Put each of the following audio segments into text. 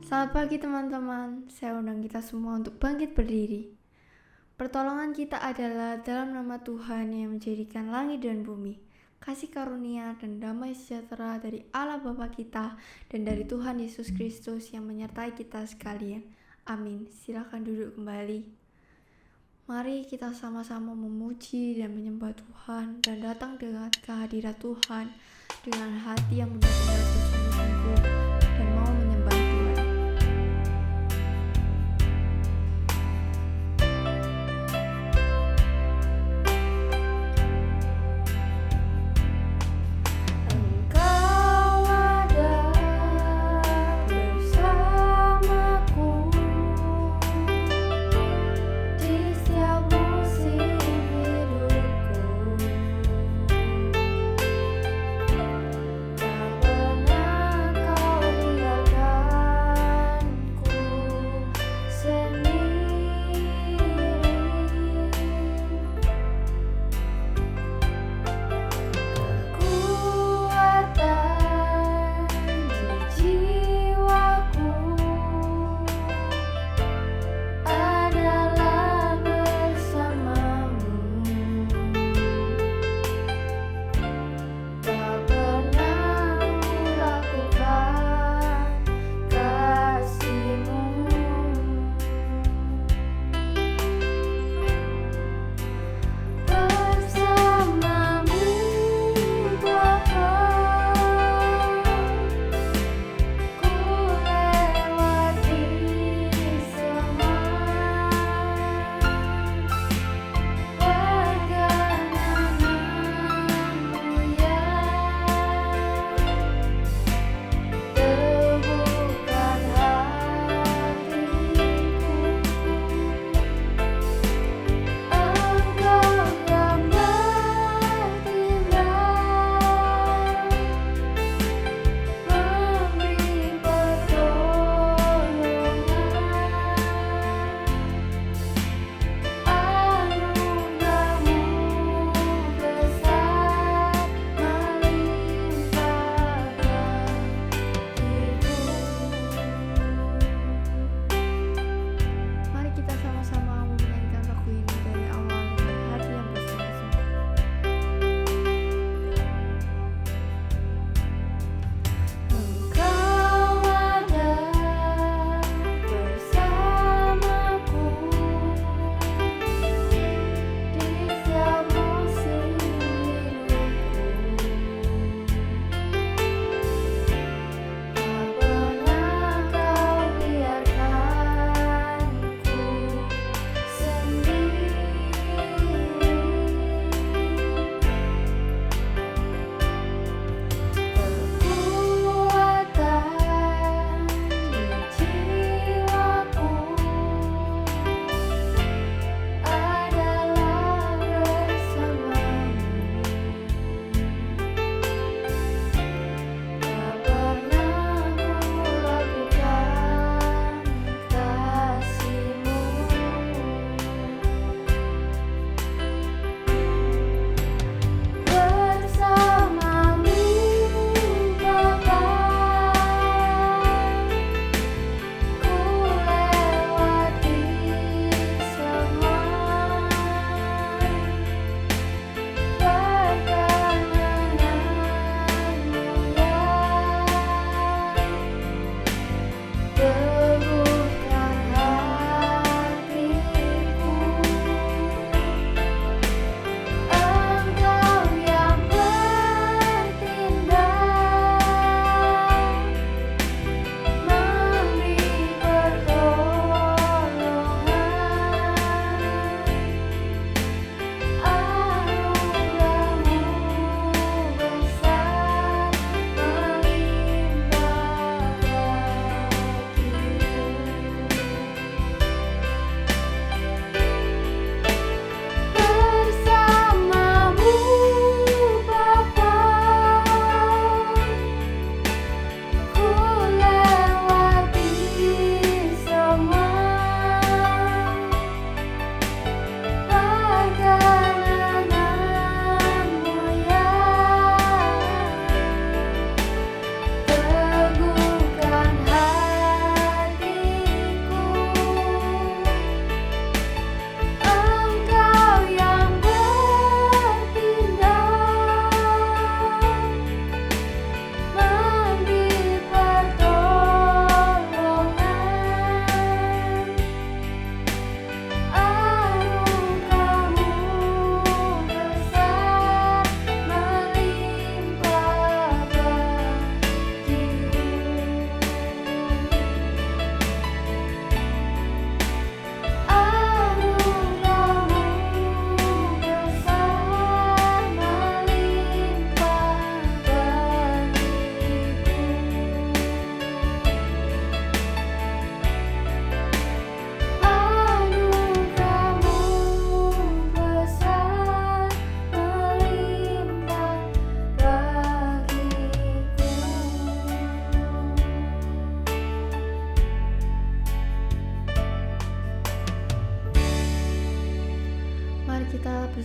Selamat pagi teman-teman, saya undang kita semua untuk bangkit berdiri. Pertolongan kita adalah dalam nama Tuhan yang menjadikan langit dan bumi. Kasih karunia dan damai sejahtera dari Allah Bapa kita dan dari Tuhan Yesus Kristus yang menyertai kita sekalian. Amin. Silakan duduk kembali. Mari kita sama-sama memuji dan menyembah Tuhan dan datang dengan kehadirat Tuhan dengan hati yang benar-benar bersungguh-sungguh dan mau menyembah Tuhan.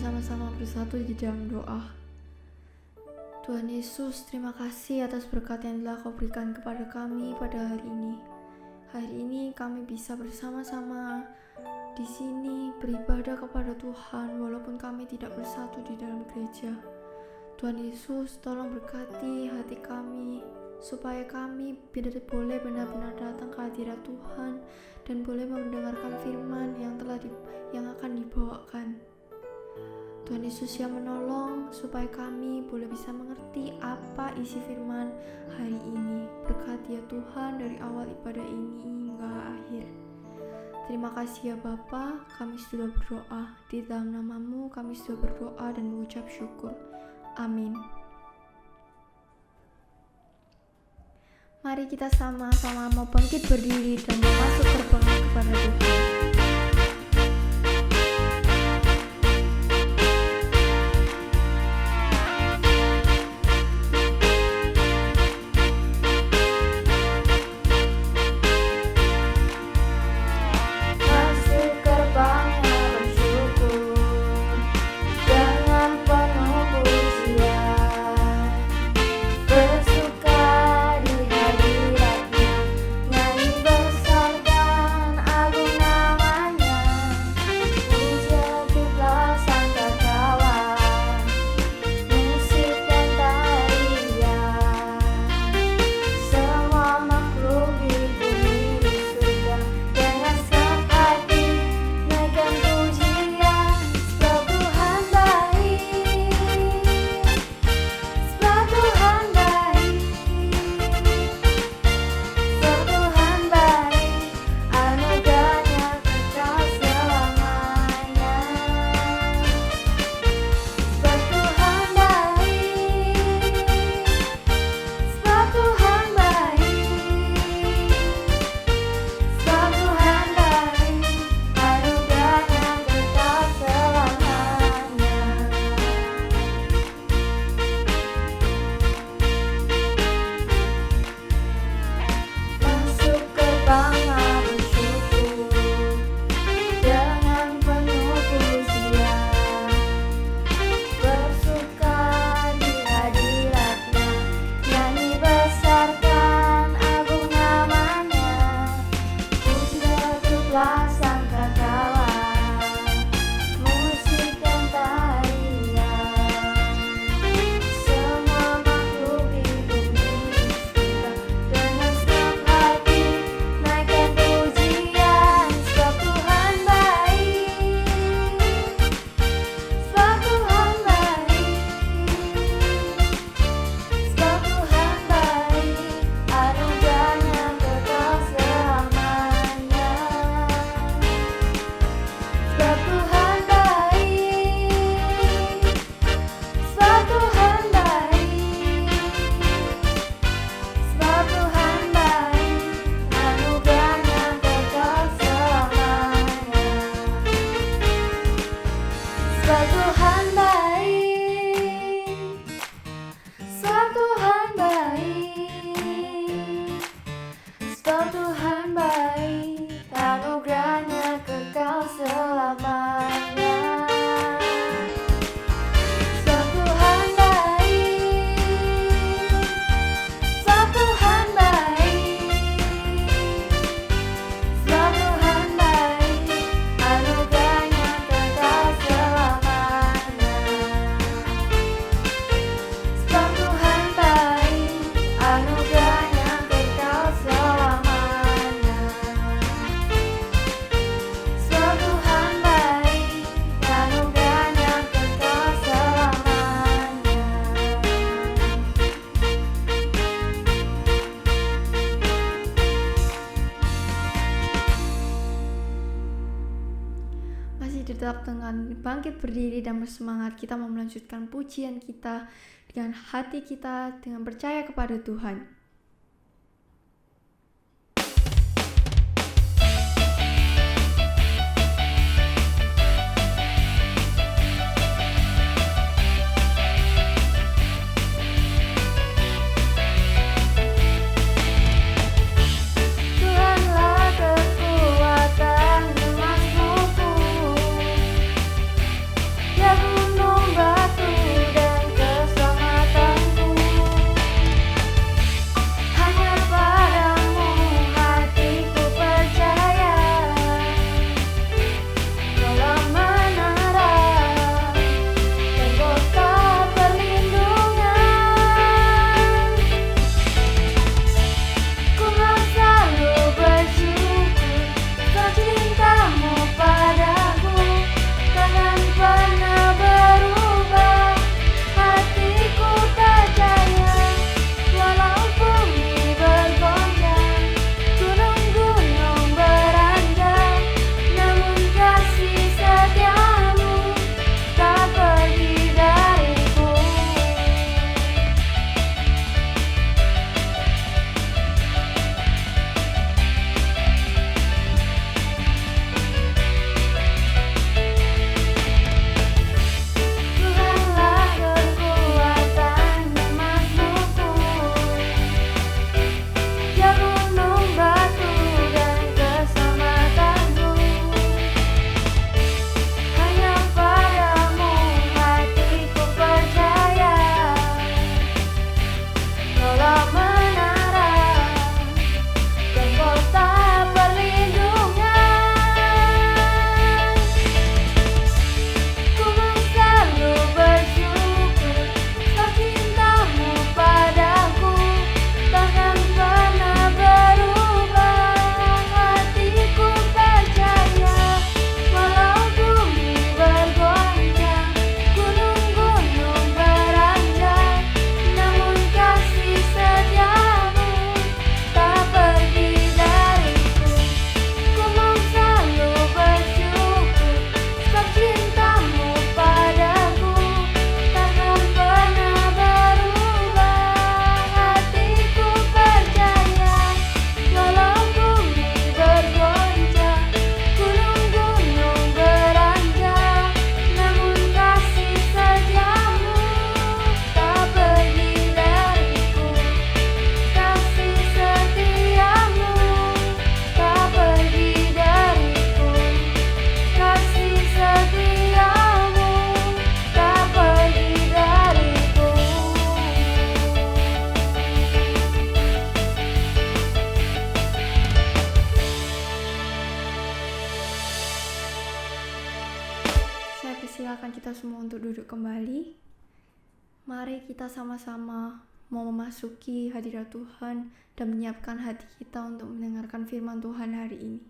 bersama-sama bersatu di dalam doa. Tuhan Yesus, terima kasih atas berkat yang telah Kau berikan kepada kami pada hari ini. Hari ini kami bisa bersama-sama di sini beribadah kepada Tuhan walaupun kami tidak bersatu di dalam gereja. Tuhan Yesus, tolong berkati hati kami supaya kami boleh benar-benar datang ke hadirat Tuhan dan boleh mendengarkan firman yang akan dibawakan. Tuhan Yesus yang menolong supaya kami boleh bisa mengerti apa isi firman hari ini. Berkati ya Tuhan dari awal ibadah ini hingga akhir. Terima kasih ya Bapa, kami sudah berdoa. Di dalam nama-Mu kami sudah berdoa dan mengucap syukur. Amin. Mari kita sama-sama mau bangkit berdiri dan masuk terbang kepada Tuhan. Tetap dengan bangkit berdiri dan bersemangat, kita mau melanjutkan pujian kita dengan hati kita, dengan percaya kepada Tuhan. Ya persilakan kita semua untuk duduk kembali. Mari kita sama-sama mau memasuki hadirat Tuhan dan menyiapkan hati kita untuk mendengarkan firman Tuhan hari ini.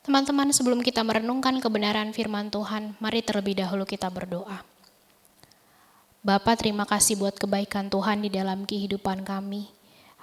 Teman-teman, sebelum kita merenungkan kebenaran firman Tuhan, mari terlebih dahulu kita berdoa. Bapa, terima kasih buat kebaikan Tuhan di dalam kehidupan kami.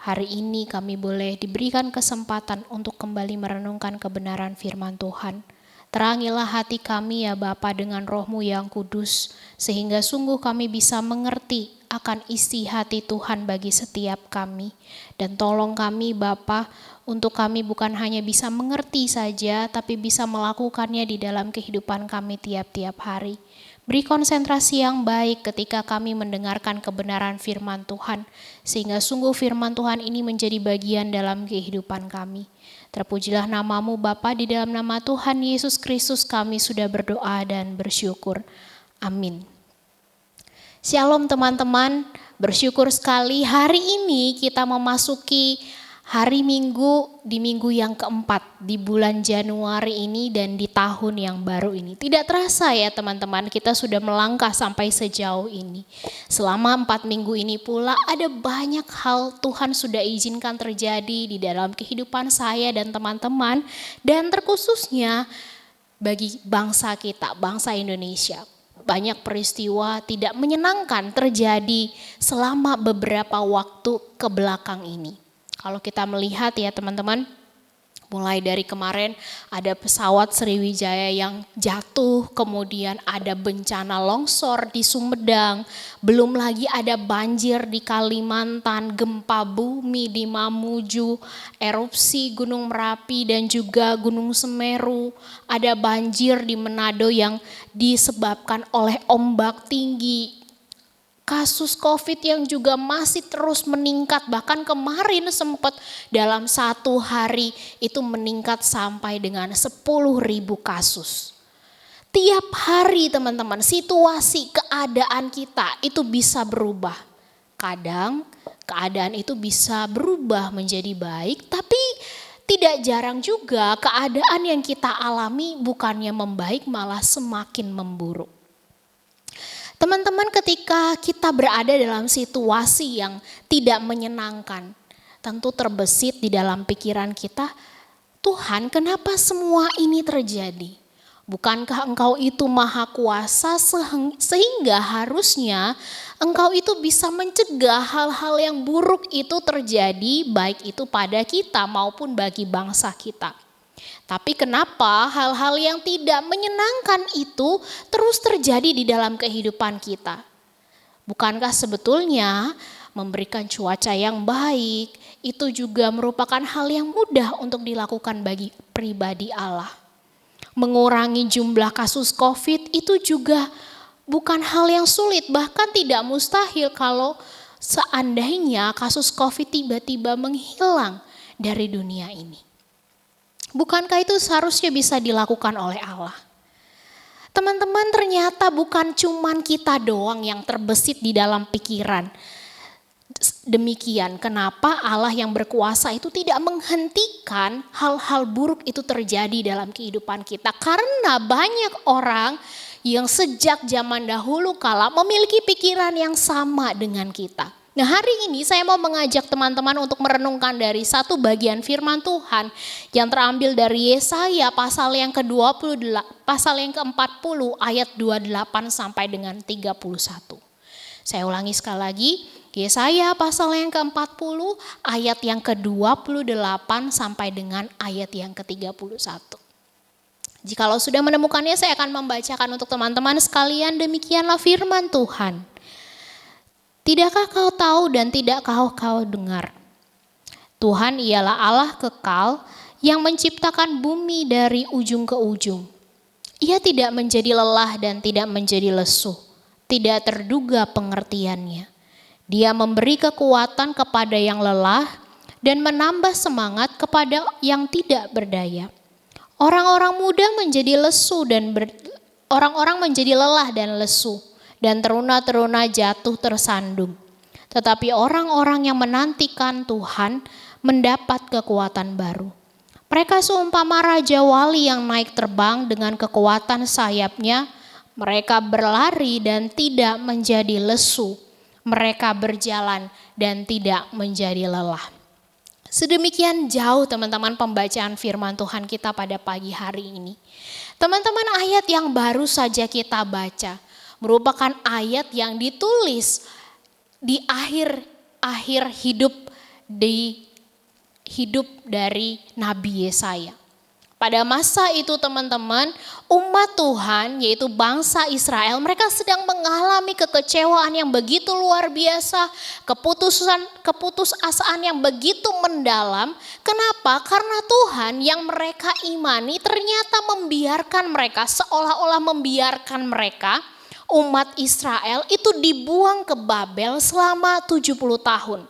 Hari ini kami boleh diberikan kesempatan untuk kembali merenungkan kebenaran firman Tuhan. Terangilah hati kami ya Bapa dengan Roh-Mu yang kudus, sehingga sungguh kami bisa mengerti akan isi hati Tuhan bagi setiap kami. Dan tolong kami Bapa, untuk kami bukan hanya bisa mengerti saja, tapi bisa melakukannya di dalam kehidupan kami tiap-tiap hari. Beri konsentrasi yang baik ketika kami mendengarkan kebenaran firman Tuhan, sehingga sungguh firman Tuhan ini menjadi bagian dalam kehidupan kami. Terpujilah namamu Bapa, di dalam nama Tuhan Yesus Kristus kami sudah berdoa dan bersyukur. Amin. Shalom teman-teman, bersyukur sekali hari ini kita memasuki hari Minggu di minggu yang keempat di bulan Januari ini dan di tahun yang baru ini. Tidak terasa ya teman-teman, kita sudah melangkah sampai sejauh ini. Selama 4 minggu ini pula ada banyak hal Tuhan sudah izinkan terjadi di dalam kehidupan saya dan teman-teman. Dan terkhususnya bagi bangsa kita, bangsa Indonesia. Banyak peristiwa tidak menyenangkan terjadi selama beberapa waktu ke belakang ini. Kalau kita melihat ya teman-teman, mulai dari kemarin ada pesawat Sriwijaya yang jatuh, kemudian ada bencana longsor di Sumedang, belum lagi ada banjir di Kalimantan, gempa bumi di Mamuju, erupsi Gunung Merapi dan juga Gunung Semeru, ada banjir di Manado yang disebabkan oleh ombak tinggi. Kasus COVID yang juga masih terus meningkat, bahkan kemarin sempat dalam 1 hari itu meningkat sampai dengan 10.000 kasus. Tiap hari teman-teman, situasi keadaan kita itu bisa berubah. Kadang keadaan itu bisa berubah menjadi baik, tapi tidak jarang juga keadaan yang kita alami bukannya membaik malah semakin memburuk. Teman-teman, ketika kita berada dalam situasi yang tidak menyenangkan, tentu terbesit di dalam pikiran kita, Tuhan, kenapa semua ini terjadi? Bukankah Engkau itu maha kuasa sehingga harusnya Engkau itu bisa mencegah hal-hal yang buruk itu terjadi, baik itu pada kita maupun bagi bangsa kita. Tapi kenapa hal-hal yang tidak menyenangkan itu terus terjadi di dalam kehidupan kita? Bukankah sebetulnya memberikan cuaca yang baik itu juga merupakan hal yang mudah untuk dilakukan bagi pribadi Allah? Mengurangi jumlah kasus COVID itu juga bukan hal yang sulit, bahkan tidak mustahil kalau seandainya kasus COVID tiba-tiba menghilang dari dunia ini. Bukankah itu seharusnya bisa dilakukan oleh Allah? Teman-teman, ternyata bukan cuman kita doang yang terbesit di dalam pikiran. Demikian kenapa Allah yang berkuasa itu tidak menghentikan hal-hal buruk itu terjadi dalam kehidupan kita. Karena banyak orang yang sejak zaman dahulu kala memiliki pikiran yang sama dengan kita. Nah, hari ini saya mau mengajak teman-teman untuk merenungkan dari satu bagian firman Tuhan yang terambil dari Yesaya pasal yang ke-40 ayat 28 sampai dengan 31. Saya ulangi sekali lagi, Yesaya pasal yang ke-40 ayat yang ke-28 sampai dengan ayat yang ke-31. Jikalau sudah menemukannya, saya akan membacakan untuk teman-teman sekalian. Demikianlah firman Tuhan. Tidakkah kau tahu dan tidakkah kau dengar? Tuhan ialah Allah kekal yang menciptakan bumi dari ujung ke ujung. Ia tidak menjadi lelah dan tidak menjadi lesu, tidak terduga pengertiannya. Dia memberi kekuatan kepada yang lelah dan menambah semangat kepada yang tidak berdaya. Orang-orang muda menjadi lesu dan orang-orang menjadi lelah dan lesu. Dan teruna-teruna jatuh tersandung. Tetapi orang-orang yang menantikan Tuhan mendapat kekuatan baru. Mereka seumpama raja wali yang naik terbang dengan kekuatan sayapnya. Mereka berlari dan tidak menjadi lesu. Mereka berjalan dan tidak menjadi lelah. Sedemikian jauh teman-teman pembacaan firman Tuhan kita pada pagi hari ini. Teman-teman, ayat yang baru saja kita baca merupakan ayat yang ditulis di akhir hidup dari Nabi Yesaya. Pada masa itu teman-teman, umat Tuhan yaitu bangsa Israel, mereka sedang mengalami kekecewaan yang begitu luar biasa, keputusasaan yang begitu mendalam. Kenapa? Karena Tuhan yang mereka imani ternyata membiarkan mereka, seolah-olah membiarkan mereka, umat Israel itu dibuang ke Babel selama 70 tahun.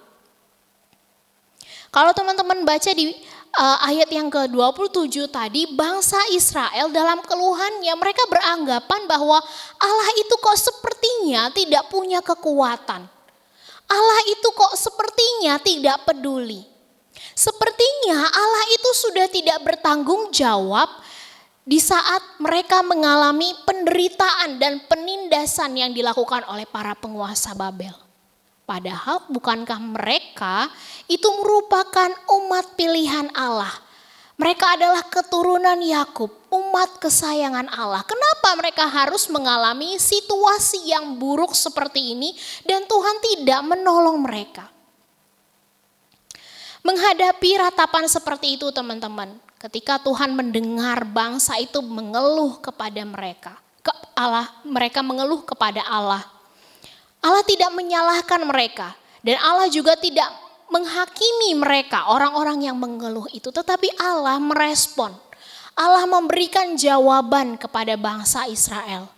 Kalau teman-teman baca di ayat yang ke-27 tadi, bangsa Israel dalam keluhannya mereka beranggapan bahwa Allah itu kok sepertinya tidak punya kekuatan. Allah itu kok sepertinya tidak peduli. Sepertinya Allah itu sudah tidak bertanggung jawab di saat mereka mengalami penderitaan dan penindasan yang dilakukan oleh para penguasa Babel. Padahal bukankah mereka itu merupakan umat pilihan Allah. Mereka adalah keturunan Yakub, umat kesayangan Allah. Kenapa mereka harus mengalami situasi yang buruk seperti ini dan Tuhan tidak menolong mereka? Menghadapi ratapan seperti itu teman-teman, ketika Tuhan mendengar bangsa itu mengeluh kepada mereka, mereka mengeluh kepada Allah. Allah tidak menyalahkan mereka dan Allah juga tidak menghakimi mereka, orang-orang yang mengeluh itu. Tetapi Allah merespon, Allah memberikan jawaban kepada bangsa Israel.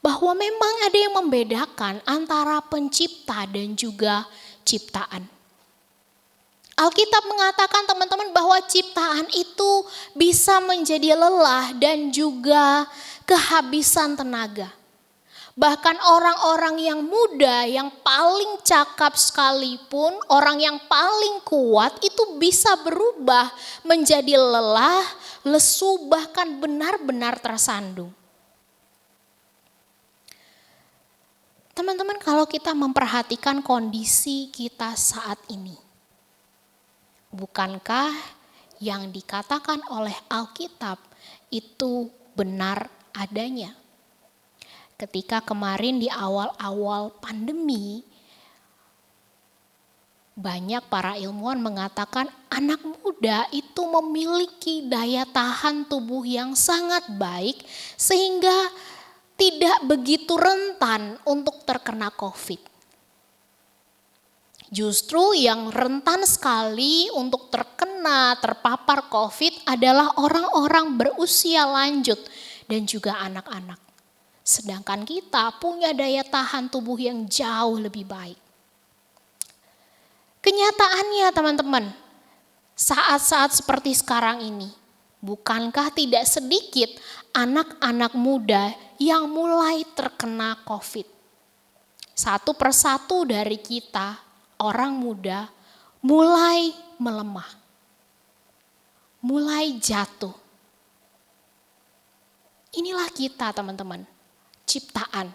Bahwa memang ada yang membedakan antara pencipta dan juga ciptaan. Alkitab mengatakan teman-teman bahwa ciptaan itu bisa menjadi lelah dan juga kehabisan tenaga. Bahkan orang-orang yang muda, yang paling cakap sekalipun, orang yang paling kuat itu bisa berubah menjadi lelah, lesu, bahkan benar-benar tersandung. Teman-teman, kalau kita memperhatikan kondisi kita saat ini, bukankah yang dikatakan oleh Alkitab itu benar adanya? Ketika kemarin di awal-awal pandemi, banyak para ilmuwan mengatakan anak muda itu memiliki daya tahan tubuh yang sangat baik sehingga tidak begitu rentan untuk terkena COVID. Justru yang rentan sekali untuk terpapar COVID adalah orang-orang berusia lanjut dan juga anak-anak. Sedangkan kita punya daya tahan tubuh yang jauh lebih baik. Kenyataannya teman-teman, saat-saat seperti sekarang ini, bukankah tidak sedikit anak-anak muda yang mulai terkena COVID? Satu persatu dari kita, orang muda, mulai melemah, mulai jatuh. Inilah kita teman-teman. Ciptaan,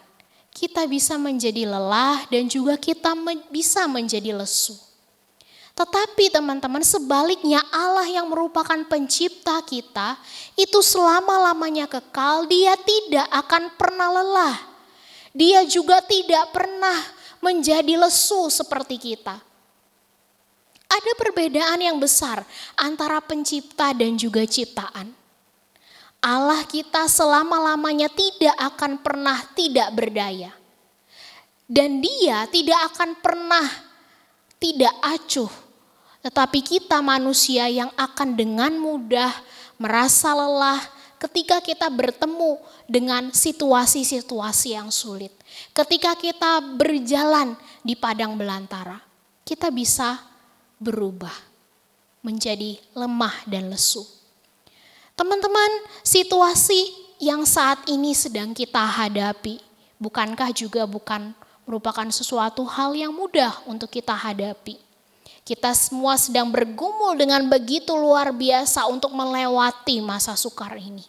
kita bisa menjadi lelah dan juga kita bisa menjadi lesu. Tetapi teman-teman, sebaliknya Allah yang merupakan pencipta kita itu selama-lamanya kekal, dia tidak akan pernah lelah. Dia juga tidak pernah menjadi lesu seperti kita. Ada perbedaan yang besar antara pencipta dan juga ciptaan. Allah kita selama-lamanya tidak akan pernah tidak berdaya. Dan dia tidak akan pernah tidak acuh. Tetapi kita manusia yang akan dengan mudah merasa lelah ketika kita bertemu dengan situasi-situasi yang sulit. Ketika kita berjalan di padang belantara, kita bisa berubah menjadi lemah dan lesu. Teman-teman, situasi yang saat ini sedang kita hadapi, bukankah juga bukan merupakan sesuatu hal yang mudah untuk kita hadapi. Kita semua sedang bergumul dengan begitu luar biasa untuk melewati masa sukar ini.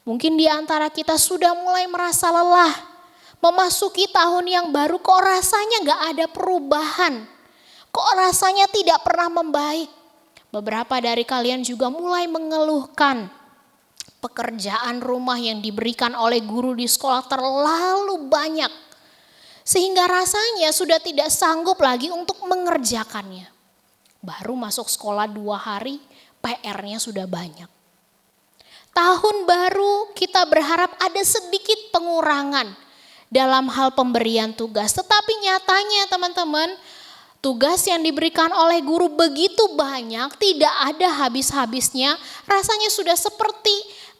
Mungkin di antara kita sudah mulai merasa lelah, memasuki tahun yang baru kok rasanya gak ada perubahan, kok rasanya tidak pernah membaik. Beberapa dari kalian juga mulai mengeluhkan pekerjaan rumah yang diberikan oleh guru di sekolah terlalu banyak. Sehingga rasanya sudah tidak sanggup lagi untuk mengerjakannya. Baru masuk sekolah 2 hari, PR-nya sudah banyak. Tahun baru kita berharap ada sedikit pengurangan dalam hal pemberian tugas. Tetapi nyatanya teman-teman, tugas yang diberikan oleh guru begitu banyak, tidak ada habis-habisnya. Rasanya sudah seperti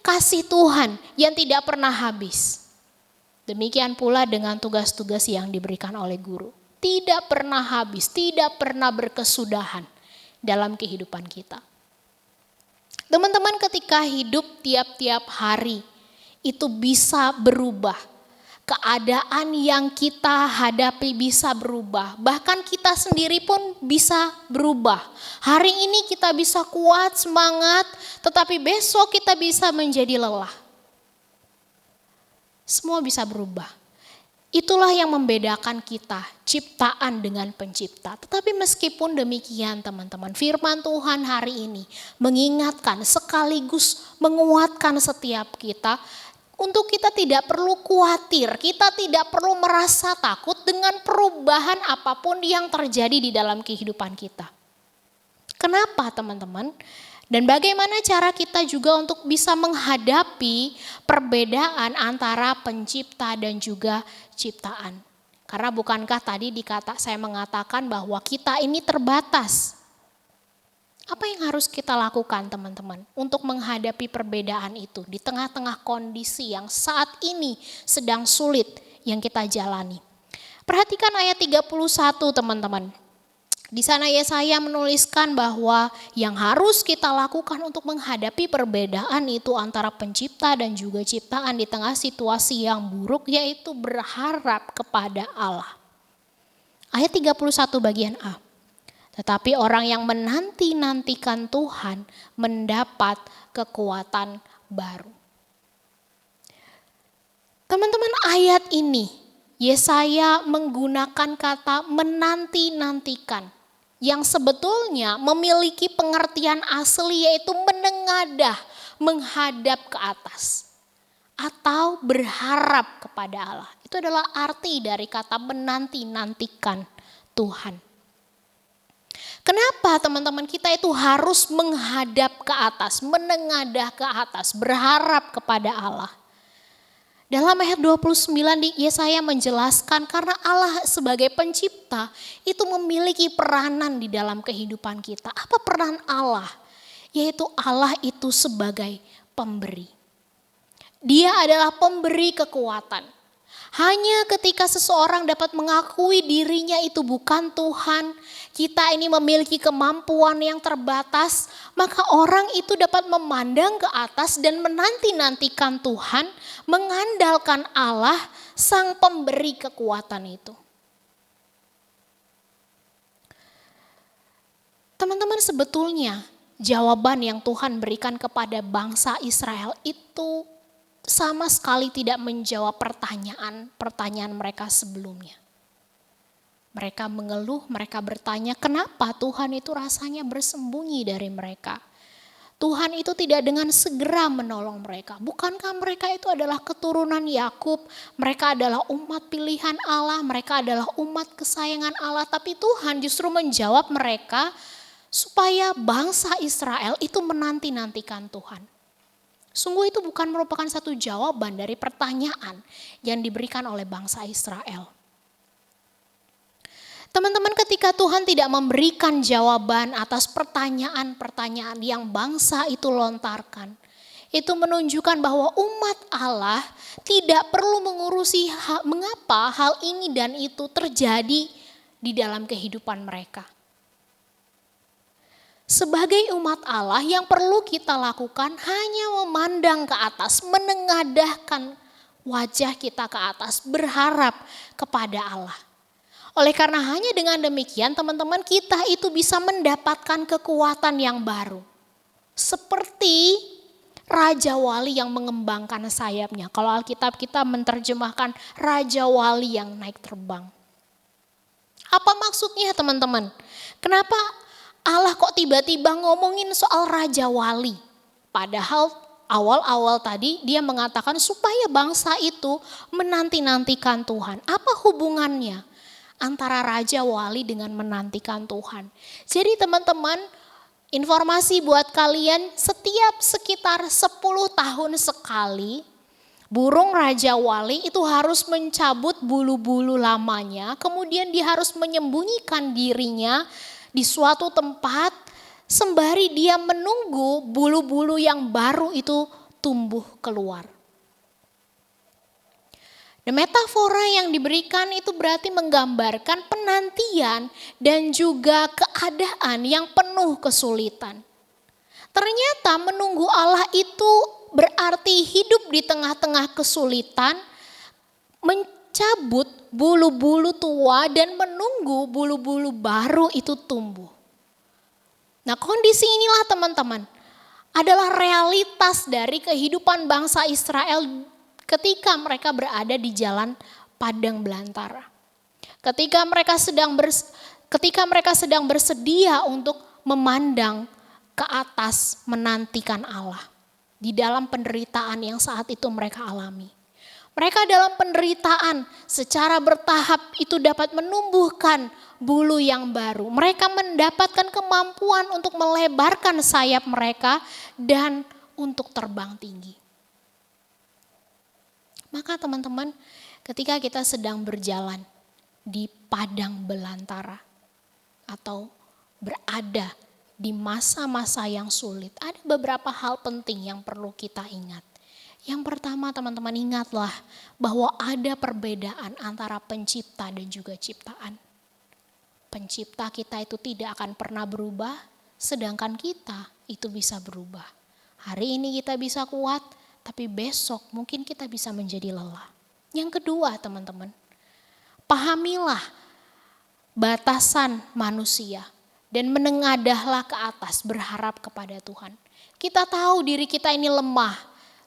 kasih Tuhan yang tidak pernah habis. Demikian pula dengan tugas-tugas yang diberikan oleh guru. Tidak pernah habis, tidak pernah berkesudahan dalam kehidupan kita. Teman-teman, ketika hidup tiap-tiap hari itu bisa berubah. Keadaan yang kita hadapi bisa berubah. Bahkan kita sendiri pun bisa berubah. Hari ini kita bisa kuat, semangat, tetapi besok kita bisa menjadi lelah. Semua bisa berubah. Itulah yang membedakan kita, ciptaan dengan pencipta. Tetapi meskipun demikian teman-teman, firman Tuhan hari ini mengingatkan sekaligus menguatkan setiap kita untuk kita tidak perlu khawatir, kita tidak perlu merasa takut dengan perubahan apapun yang terjadi di dalam kehidupan kita. Kenapa teman-teman? Dan bagaimana cara kita juga untuk bisa menghadapi perbedaan antara pencipta dan juga ciptaan. Karena bukankah tadi saya mengatakan bahwa kita ini terbatas. Apa yang harus kita lakukan teman-teman untuk menghadapi perbedaan itu di tengah-tengah kondisi yang saat ini sedang sulit yang kita jalani. Perhatikan ayat 31 teman-teman. Di sana Yesaya menuliskan bahwa yang harus kita lakukan untuk menghadapi perbedaan itu antara pencipta dan juga ciptaan di tengah situasi yang buruk, yaitu berharap kepada Allah. Ayat 31 bagian A. Tetapi orang yang menanti-nantikan Tuhan mendapat kekuatan baru. Teman-teman, ayat ini Yesaya menggunakan kata menanti-nantikan yang sebetulnya memiliki pengertian asli, yaitu menengadah, menghadap ke atas atau berharap kepada Allah. Itu adalah arti dari kata menanti-nantikan Tuhan. Kenapa teman-teman kita itu harus menghadap ke atas, menengadah ke atas, berharap kepada Allah? Dalam ayat 29 Yesaya menjelaskan karena Allah sebagai pencipta itu memiliki peranan di dalam kehidupan kita. Apa peran Allah? Yaitu Allah itu sebagai pemberi. Dia adalah pemberi kekuatan. Hanya ketika seseorang dapat mengakui dirinya itu bukan Tuhan, kita ini memiliki kemampuan yang terbatas, maka orang itu dapat memandang ke atas dan menanti-nantikan Tuhan, mengandalkan Allah, sang pemberi kekuatan itu. Teman-teman, sebetulnya jawaban yang Tuhan berikan kepada bangsa Israel itu sama sekali tidak menjawab pertanyaan mereka sebelumnya. Mereka mengeluh, mereka bertanya kenapa Tuhan itu rasanya bersembunyi dari mereka. Tuhan itu tidak dengan segera menolong mereka. Bukankah mereka itu adalah keturunan Yakub, mereka adalah umat pilihan Allah, mereka adalah umat kesayangan Allah. Tapi Tuhan justru menjawab mereka supaya bangsa Israel itu menanti-nantikan Tuhan. Sungguh itu bukan merupakan satu jawaban dari pertanyaan yang diberikan oleh bangsa Israel. Teman-teman, ketika Tuhan tidak memberikan jawaban atas pertanyaan-pertanyaan yang bangsa itu lontarkan, itu menunjukkan bahwa umat Allah tidak perlu mengurusi mengapa hal ini dan itu terjadi di dalam kehidupan mereka. Sebagai umat Allah yang perlu kita lakukan hanya memandang ke atas, menengadahkan wajah kita ke atas, berharap kepada Allah. Oleh karena hanya dengan demikian teman-teman kita itu bisa mendapatkan kekuatan yang baru. Seperti Raja Wali yang mengembangkan sayapnya. Kalau Alkitab kita menerjemahkan Raja Wali yang naik terbang. Apa maksudnya teman-teman? Kenapa Allah kok tiba-tiba ngomongin soal Raja Wali? Padahal awal-awal tadi dia mengatakan supaya bangsa itu menanti-nantikan Tuhan. Apa hubungannya antara Raja Wali dengan menantikan Tuhan? Jadi teman-teman, Informasi buat kalian, setiap sekitar 10 tahun sekali, burung Raja Wali itu harus mencabut bulu-bulu lamanya, kemudian dia harus menyembunyikan dirinya di suatu tempat sembari dia menunggu bulu-bulu yang baru itu tumbuh keluar. Dan metafora yang diberikan itu berarti menggambarkan penantian dan juga keadaan yang penuh kesulitan. Ternyata menunggu Allah itu berarti hidup di tengah-tengah kesulitan, mencabut bulu-bulu tua dan menunggu bulu-bulu baru itu tumbuh. Nah, kondisi inilah teman-teman adalah realitas dari kehidupan bangsa Israel ketika mereka berada di jalan padang belantara. Ketika mereka sedang bersedia untuk memandang ke atas menantikan Allah di dalam penderitaan yang saat itu mereka alami. Mereka dalam penderitaan secara bertahap itu dapat menumbuhkan bulu yang baru. Mereka mendapatkan kemampuan untuk melebarkan sayap mereka dan untuk terbang tinggi. Maka teman-teman, ketika kita sedang berjalan di padang belantara atau berada di masa-masa yang sulit, ada beberapa hal penting yang perlu kita ingat. Yang pertama teman-teman, ingatlah bahwa ada perbedaan antara pencipta dan juga ciptaan. Pencipta kita itu tidak akan pernah berubah, sedangkan kita itu bisa berubah. Hari ini kita bisa kuat, tapi besok mungkin kita bisa menjadi lelah. Yang kedua teman-teman, pahamilah batasan manusia dan menengadahlah ke atas berharap kepada Tuhan. Kita tahu diri kita ini lemah.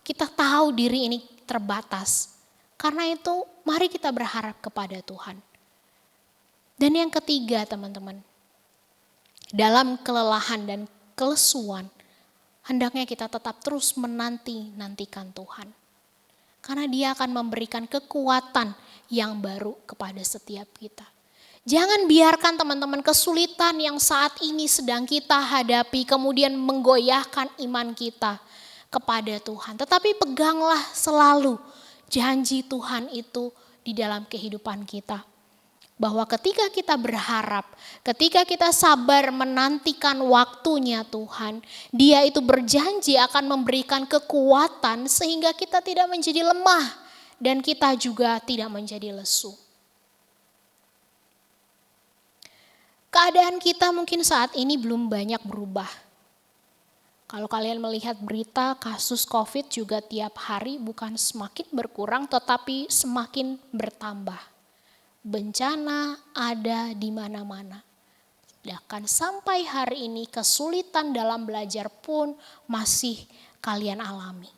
Kita tahu diri ini terbatas. Karena itu mari kita berharap kepada Tuhan. Dan yang ketiga teman-teman, dalam kelelahan dan kelesuan, hendaknya kita tetap terus menantikan Tuhan. Karena Dia akan memberikan kekuatan yang baru kepada setiap kita. Jangan biarkan teman-teman kesulitan yang saat ini sedang kita hadapi kemudian menggoyahkan iman kita kepada Tuhan. Tetapi peganglah selalu janji Tuhan itu di dalam kehidupan kita. Bahwa ketika kita berharap, ketika kita sabar menantikan waktunya Tuhan, Dia itu berjanji akan memberikan kekuatan sehingga kita tidak menjadi lemah dan kita juga tidak menjadi lesu. Keadaan kita mungkin saat ini belum banyak berubah. Kalau kalian melihat berita kasus COVID juga tiap hari bukan semakin berkurang tetapi semakin bertambah. Bencana ada di mana-mana. Bahkan sampai hari ini kesulitan dalam belajar pun masih kalian alami.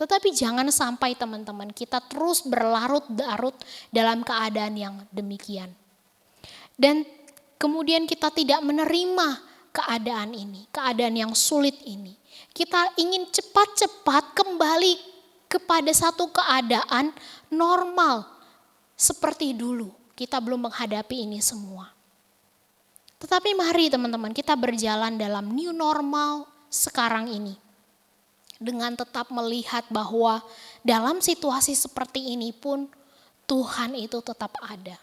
Tetapi jangan sampai teman-teman kita terus berlarut-larut dalam keadaan yang demikian. Dan kemudian kita tidak menerima keadaan ini, keadaan yang sulit ini. Kita ingin cepat-cepat kembali kepada satu keadaan normal seperti dulu. Kita belum menghadapi ini semua. Tetapi mari teman-teman kita berjalan dalam new normal sekarang ini. Dengan tetap melihat bahwa dalam situasi seperti ini pun Tuhan itu tetap ada.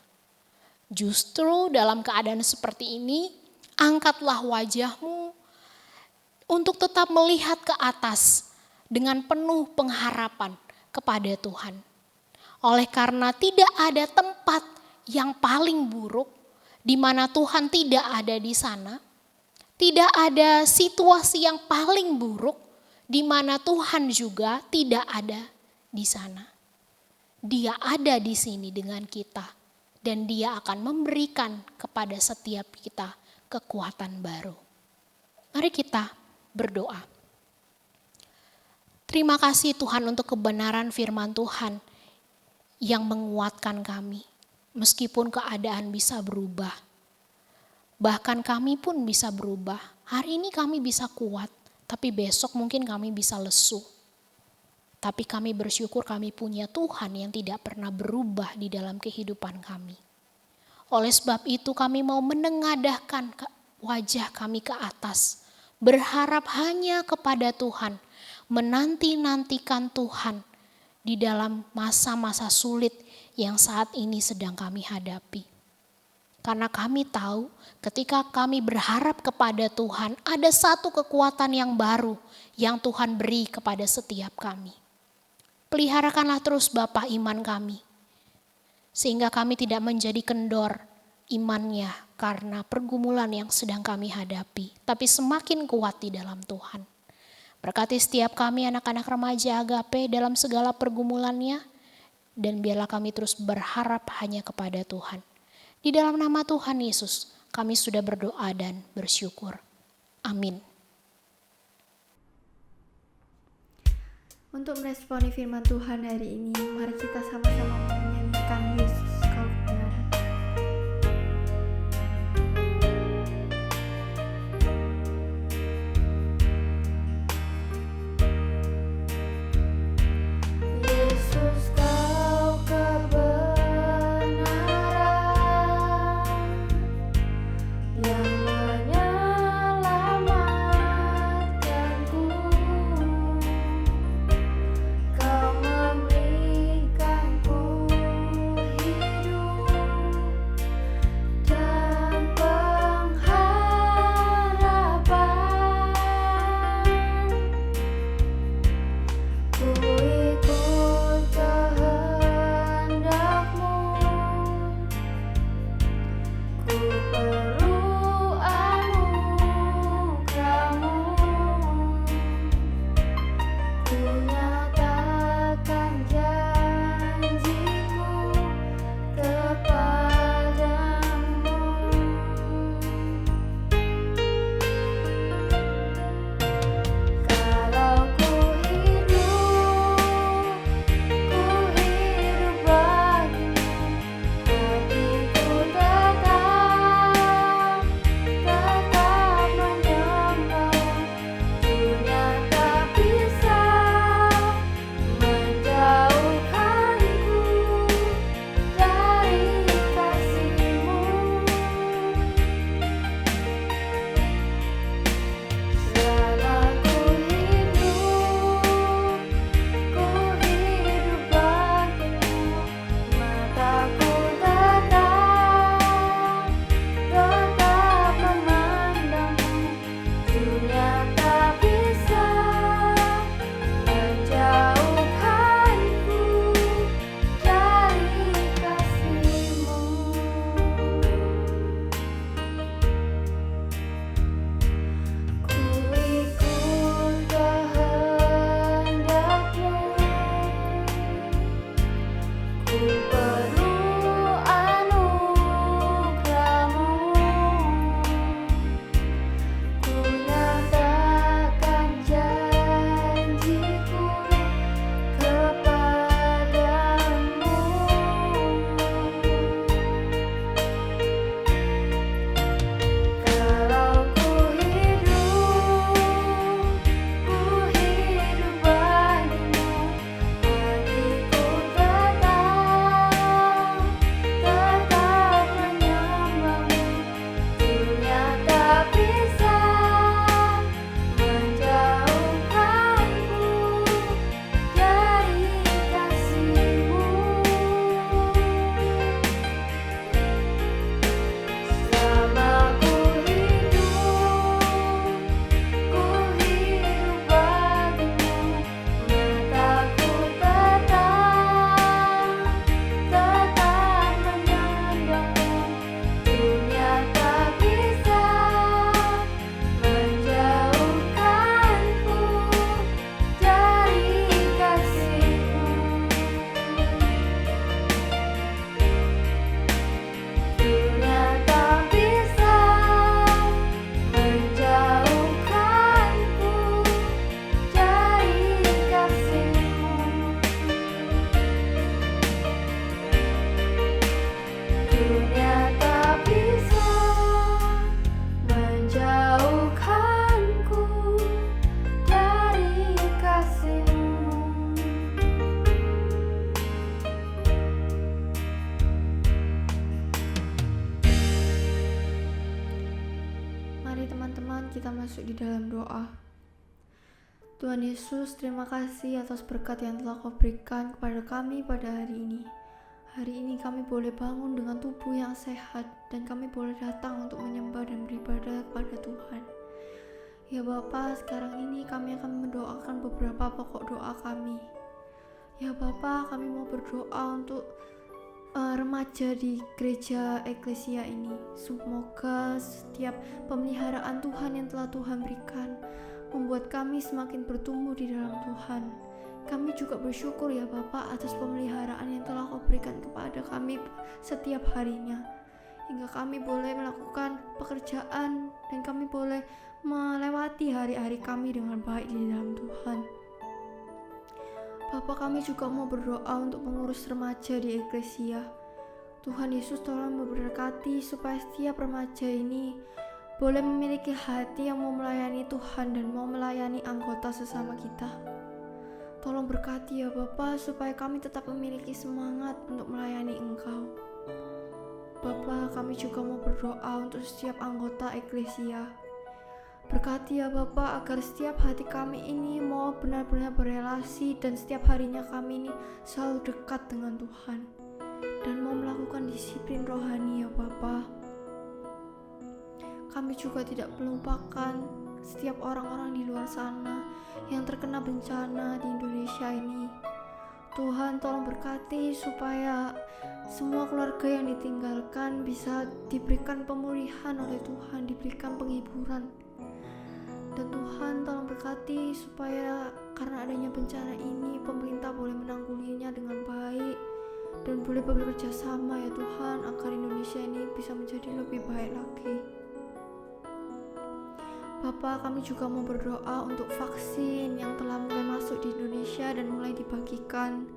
Justru dalam keadaan seperti ini, angkatlah wajahmu untuk tetap melihat ke atas dengan penuh pengharapan kepada Tuhan. Oleh karena tidak ada tempat yang paling buruk di mana Tuhan tidak ada di sana. Tidak ada situasi yang paling buruk di mana Tuhan juga tidak ada di sana. Dia ada di sini dengan kita dan Dia akan memberikan kepada setiap kita kekuatan baru. Mari kita berdoa. Terima kasih Tuhan untuk kebenaran firman Tuhan yang menguatkan kami. Meskipun keadaan bisa berubah. Bahkan kami pun bisa berubah. Hari ini kami bisa kuat, tapi besok mungkin kami bisa lesu. Tapi kami bersyukur kami punya Tuhan yang tidak pernah berubah di dalam kehidupan kami. Oleh sebab itu kami mau menengadahkan wajah kami ke atas. berharap hanya kepada Tuhan, menanti-nantikan Tuhan di dalam masa-masa sulit yang saat ini sedang kami hadapi. Karena kami tahu ketika kami berharap kepada Tuhan, ada satu kekuatan yang baru yang Tuhan beri kepada setiap kami. Peliharakanlah terus Bapa iman kami, sehingga kami tidak menjadi kendor imannya karena pergumulan yang sedang kami hadapi, tapi semakin kuat di dalam Tuhan. Berkati setiap kami anak-anak remaja Agape dalam segala pergumulannya, dan biarlah kami terus berharap hanya kepada Tuhan. Di dalam nama Tuhan Yesus, kami sudah berdoa dan bersyukur. Amin. Untuk meresponi firman Tuhan hari ini, mari kita sama-sama menyanyikan Yesus Kau Kebenaran. Yesus Kau kebenaran yang menyelamatkanku. Kau memberikanku masuk di dalam doa. Tuhan Yesus, terima kasih atas berkat yang telah Kau berikan kepada kami pada hari ini. Hari ini kami boleh bangun dengan tubuh yang sehat dan kami boleh datang untuk menyembah dan beribadah kepada Tuhan. Ya Bapa, sekarang ini kami akan mendoakan beberapa pokok doa kami. Ya Bapa, kami mau berdoa untuk remaja di gereja eklesia ini. Semoga setiap pemeliharaan Tuhan yang telah Tuhan berikan membuat kami semakin bertumbuh di dalam Tuhan. Kami juga bersyukur ya Bapa atas pemeliharaan yang telah Kau berikan kepada kami setiap harinya, hingga kami boleh melakukan pekerjaan dan kami boleh melewati hari-hari kami dengan baik di dalam Tuhan. Bapa, kami juga mau berdoa untuk pengurus remaja di eklesia. Tuhan Yesus, tolong memberkati supaya setiap remaja ini boleh memiliki hati yang mau melayani Tuhan dan mau melayani anggota sesama kita. Tolong berkati ya Bapa supaya kami tetap memiliki semangat untuk melayani Engkau. Bapa, kami juga mau berdoa untuk setiap anggota eklesia. Berkati ya Bapa agar setiap hati kami ini mau benar-benar berelasi dan setiap harinya kami ini selalu dekat dengan Tuhan dan mau melakukan disiplin rohani ya Bapa. Kami juga tidak melupakan setiap orang-orang di luar sana yang terkena bencana di Indonesia ini. Tuhan, tolong berkati supaya semua keluarga yang ditinggalkan bisa diberikan pemulihan oleh Tuhan, diberikan penghiburan. Dan Tuhan, tolong berkati supaya karena adanya bencana ini pemerintah boleh menanggulanginya dengan baik dan boleh bekerja sama ya Tuhan agar Indonesia ini bisa menjadi lebih baik lagi. Bapa, kami juga mau berdoa untuk vaksin yang telah mulai masuk di Indonesia dan mulai dibagikan.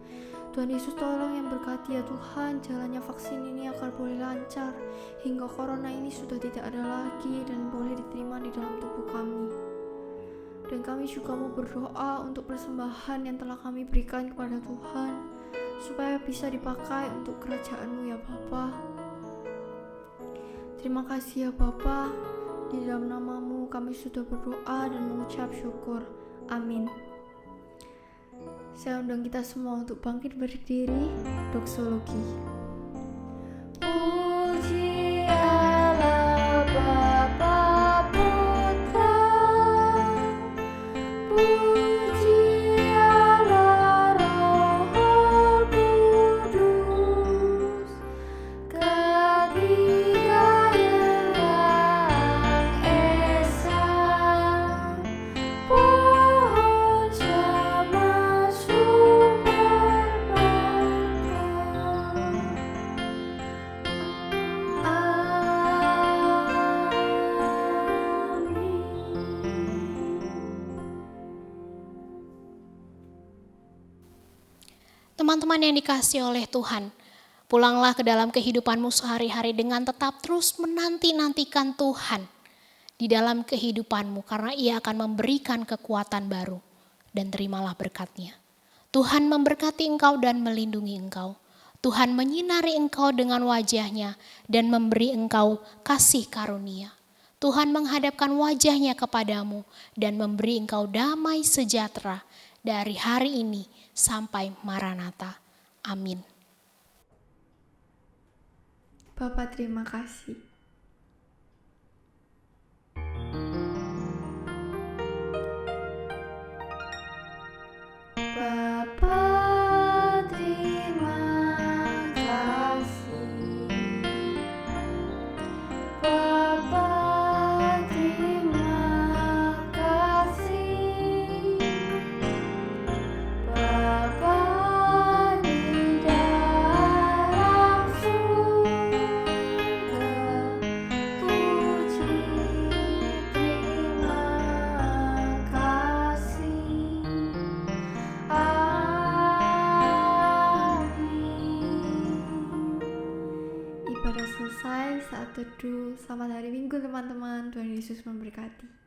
Tuhan Yesus, tolong yang berkati ya Tuhan, jalannya vaksin ini agar boleh lancar hingga corona ini sudah tidak ada lagi dan boleh diterima di dalam tubuh kami. Dan kami juga mau berdoa untuk persembahan yang telah kami berikan kepada Tuhan supaya bisa dipakai untuk kerajaan-Mu ya Bapa. Terima kasih ya Bapa. Di dalam nama-Mu kami sudah berdoa dan mengucap syukur. Amin. Saya undang kita semua untuk bangkit berdiri, doksologi. Puji Allah Bapa Putra, puji Allah Roh Kudus, ketiga yang esa, pohon sama sumber berkah. Teman-teman yang dikasihi oleh Tuhan, pulanglah ke dalam kehidupanmu sehari-hari dengan tetap terus menanti-nantikan Tuhan di dalam kehidupanmu karena Ia akan memberikan kekuatan baru dan terimalah berkat-Nya. Tuhan memberkati engkau dan melindungi engkau. Tuhan menyinari engkau dengan wajah-Nya dan memberi engkau kasih karunia. Tuhan menghadapkan wajah-Nya kepadamu dan memberi engkau damai sejahtera dari hari ini sampai Maranatha. Amin. Bapak, terima kasih. Bapak, terima kasih. Bapak, terima kasih. Bapak di dalam surga, puji terima kasih. Amin. Ibadah selesai, saat teduh. Selamat hari Minggu teman-teman. Tuhan Yesus memberkati.